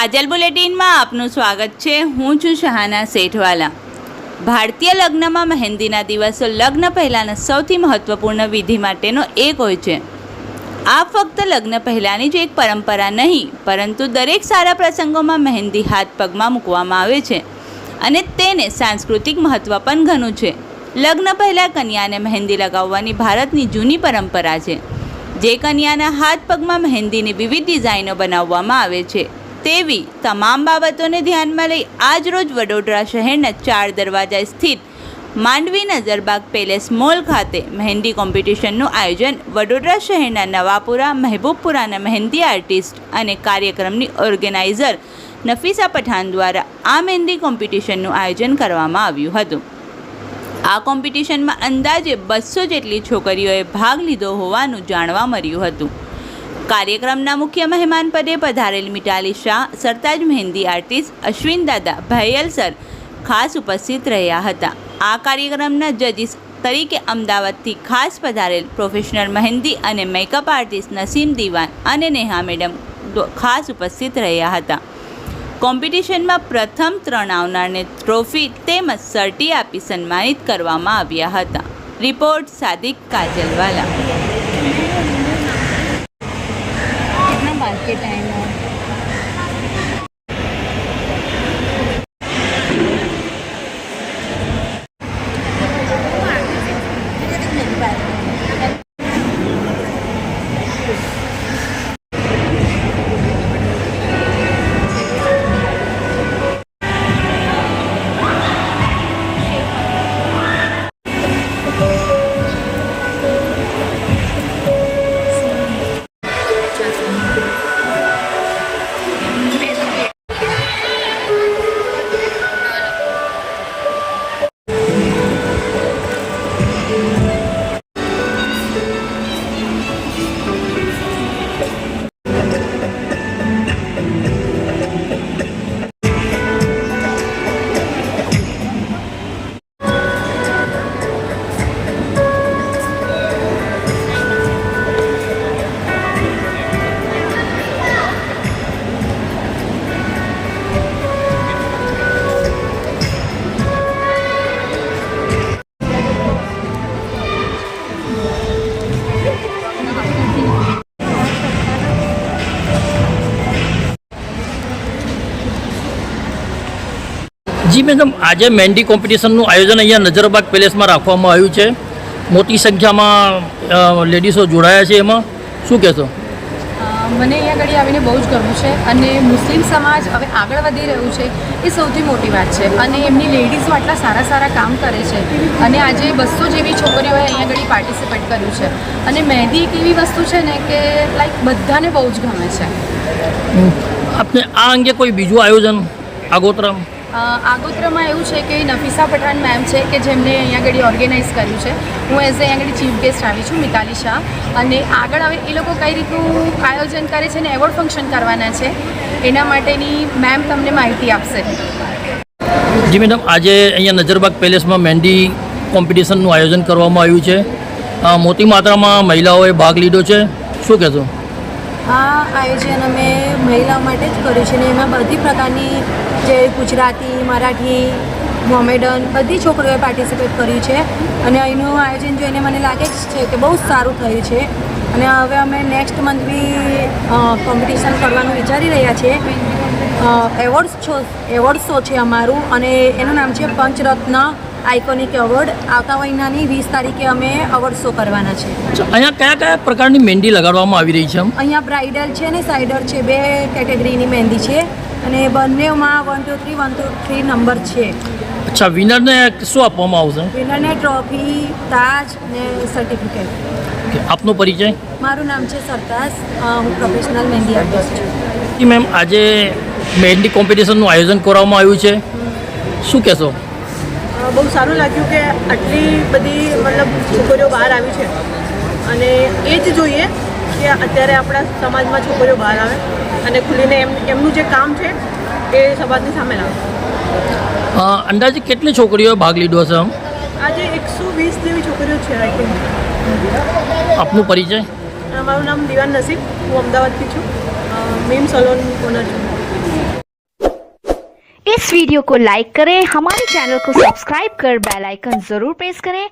કાજલ બુલેટિનમાં આપનું સ્વાગત છે। હું છું શહાના સેઠવાલા। ભારતીય લગ્નમાં મહેંદીના દિવસો લગ્ન પહેલાંના સૌથી મહત્વપૂર્ણ વિધિ માટેનો એક હોય છે। આ ફક્ત લગ્ન પહેલાંની જ એક પરંપરા નહીં, પરંતુ દરેક સારા પ્રસંગોમાં મહેંદી હાથ પગમાં મૂકવામાં આવે છે અને તેને સાંસ્કૃતિક મહત્ત્વ પણ ઘણું છે। લગ્ન પહેલાં કન્યાને મહેંદી લગાવવાની ભારતની જૂની પરંપરા છે, જે કન્યાના હાથ પગમાં મહેંદીની વિવિધ ડિઝાઇનો બનાવવામાં આવે છે। તેવી તમામ બાબતોને ધ્યાનમાં લઈ આજ રોજ વડોદરા શહેરના 4 દરવાજા સ્થિત માંડવી નજરબાગ પેલેસ મોલ ખાતે મહેંદી કોમ્પિટિશનનું આયોજન વડોદરા શહેરના નવાપુરા મહેબૂબપુરાના મહેંદી આર્ટિસ્ટ અને કાર્યક્રમની ઓર્ગેનાઇઝર નફીસા પઠાણ દ્વારા આ મહેંદી કોમ્પિટિશનનું આયોજન કરવામાં આવ્યું હતું। આ કોમ્પિટિશનમાં અંદાજે 200 જેટલી છોકરીઓએ ભાગ લીધો હોવાનું જાણવા મળ્યું હતું। કાર્યક્રમના મુખ્ય મહેમાન પદે પધારેલ મિતાલી શાહ, સરતાજ મહેંદી આર્ટિસ્ટ અશ્વિન દાદા ભાયલ સર ખાસ ઉપસ્થિત રહ્યા હતા। આ કાર્યક્રમના જજીસ તરીકે અમદાવાદથી ખાસ પધારેલ પ્રોફેશનલ મહેંદી અને મેકઅપ આર્ટિસ્ટ નસીમ દીવાન અને નેહા મેડમ ખાસ ઉપસ્થિત રહ્યા હતા। કોમ્પિટિશનમાં પ્રથમ 3 આવનારને ટ્રોફી તેમજ સર્ટી આપી સન્માનિત કરવામાં આવ્યા હતા। રિપોર્ટ સાદિક કાજલવાલા। मार्केट टाइम है। जी मैडम, आज मेहंदी कॉम्पिटिशनનું आयोजन अहींया नजरबाग પેલેસમાં રાખવામાં આવ્યું છે। મોટી સંખ્યામાં લેડીઝો જોડાયા છે। એમાં શું કહેશો? મને અહીંયા આગળ આવીને બહુ જ ગમ્યું છે અને મુસ્લિમ સમાજ હવે આગળ વધી રહ્યું છે એ સૌથી મોટી વાત છે અને એમની લેડીઝો આટલા સારા સારા કામ કરે છે અને આજે 200 જેવી છોકરીઓએ અહીંયા આગળ પાર્ટિસિપેટ કર્યું છે અને મહેંદી એક એવી વસ્તુ છે ને કે લાઈક બધાને બહુ જ ગમે છે। આપને આ અંગે કોઈ બીજું આયોજન આગોતરામાં એવું છે કે નફીસા પઠાણ મેમ છે કે જેમને અહીંયા આગળ ઓર્ગેનાઇઝ કર્યું છે। હું એઝ અહીંયા આગળ ચીફ ગેસ્ટ આવી છું, મિતાલી શાહ, અને આગળ હવે એ લોકો કઈ રીતનું આયોજન કરે છે ને એવોર્ડ ફંક્શન કરવાના છે એના માટેની મેમ તમને માહિતી આપશે। જી મેડમ, આજે અહીંયા નજરબાગ પેલેસમાં મહેંદી કોમ્પિટિશનનું આયોજન કરવામાં આવ્યું છે। મોટી માત્રામાં મહિલાઓએ ભાગ લીધો છે, શું કહેશો? આ આયોજન અમે મહિલાઓ માટે જ કર્યું છે ને એમાં બધી પ્રકારની જે ગુજરાતી, મરાઠી, મોમેડન બધી છોકરીઓએ પાર્ટિસિપેટ કર્યું છે અને અહીંનું આયોજન જોઈને મને લાગે છે કે બહુ સારું થયું છે અને હવે અમે નેક્સ્ટ મંથ બી કોમ્પિટિશન કરવાનું વિચારી રહ્યા છીએ। એવોર્ડ શો છે અમારું અને એનું નામ છે પંચરત્ન આઇકોનિક એવોર્ડ। આવતા મહિનાની 20 તારીખે અમે એવોર્ડ શો કરવાના છે। અહીંયા કયા કયા પ્રકારની મહેંદી લગાડવામાં આવી રહી છે? અહીંયા બ્રાઇડલ છે ને સાઇડર છે, 2 કેટેગરીની મહેંદી છે અને બંનેમાં 1 2 3 નંબર છે। અચ્છા, વિનરને શું આપવામાં આવશે? વિનરને ટ્રોફી, તાજ ને સર્ટિફિકેટ। આપનો પરિચય? મારું નામ છે સરતાજ, હું પ્રોફેશનલ મહેંદી આર્ટિસ્ટ છું। જી મેમ, આજે મહેંદી કોમ્પિટિશનનું આયોજન કરવામાં આવ્યું છે, શું કહેશો? બહુ સારું લાગ્યું કે આટલી બધી મતલબ છોકરીઓ બહાર આવી છે અને એ જ જોઈએ કે અત્યારે આપણા સમાજમાં છોકરીઓ બહાર આવે અને ખુલીને એમનું જે કામ છે એ સમાજની સામે લાવે। અંદાજે કેટલી છોકરીઓએ ભાગ લીધો હશે? આજે 120 જેવી છોકરીઓ છે આઈ થિંક। આપનું પરિચય? મારું નામ દીવાન નસીબ, હું અમદાવાદથી છું, મીમ સલોન ઓનર છું। इस वीडियो को लाइक करें, हमारे चैनल को सब्सक्राइब कर बेल आइकन जरूर प्रेस करें